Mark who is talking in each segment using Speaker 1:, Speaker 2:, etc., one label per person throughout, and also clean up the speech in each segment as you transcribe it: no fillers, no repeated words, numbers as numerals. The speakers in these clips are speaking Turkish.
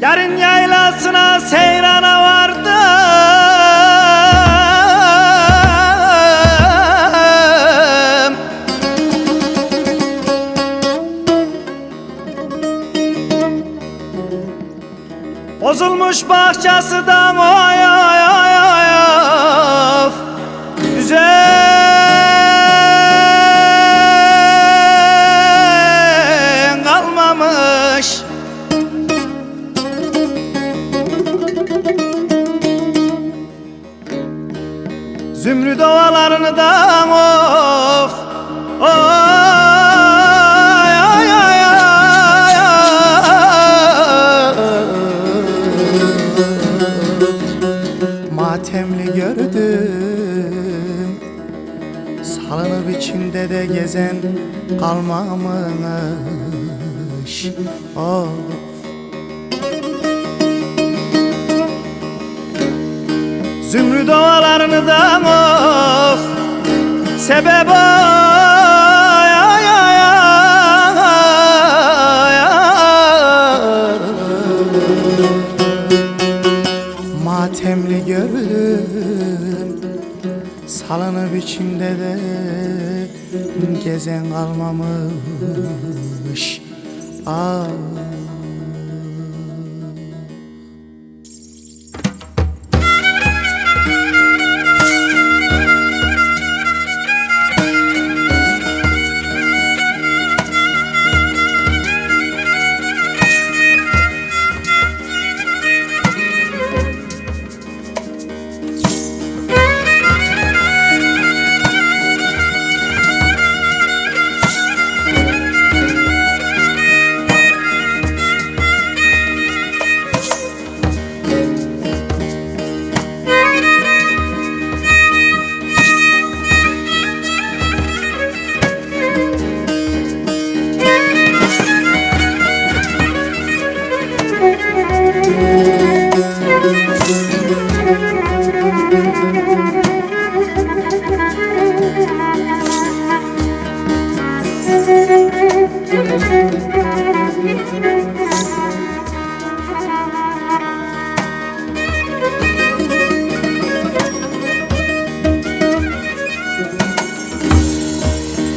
Speaker 1: Yarın yaylasına seyrana vardım. Bozulmuş bahçesinden oy oy oy oy of. Düzen kalmamış. Zümrüt ovalarını da of oy oy oy oy. Matemli gördüm, salınıp içinde de gezen kalmamış of. Zümrüt ovalarını da of sebep oy oy oy oy. Matemli gördüm, salınıp içinde de gezen kalmamış ah.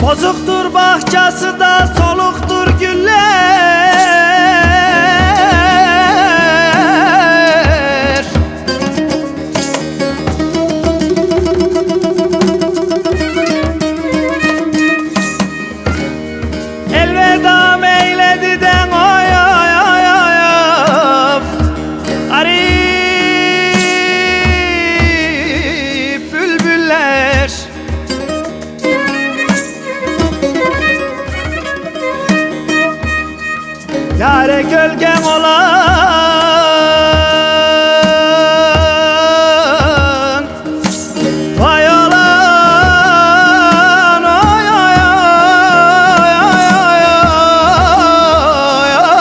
Speaker 1: Bozuktur bahçesi da soluktur güller. Elveda meyledi den oy oy oy oy of. Arif bülbüller. Yâre gölgem olan vay olan oy oy oy oy oy oy.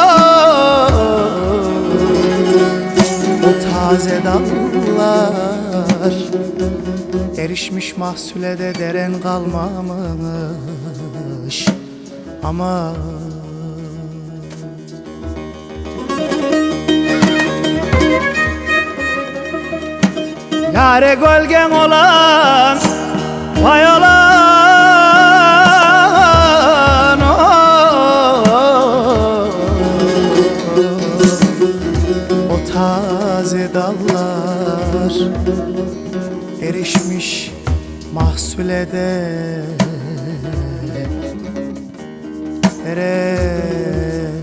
Speaker 1: O taze dallar erişmiş mahsule de deren kalmamış ama yâre gölgen olan vay olan o taze dallar kadar erişmiş mahsule de eren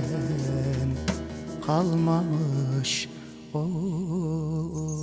Speaker 1: kalmamış. Oy.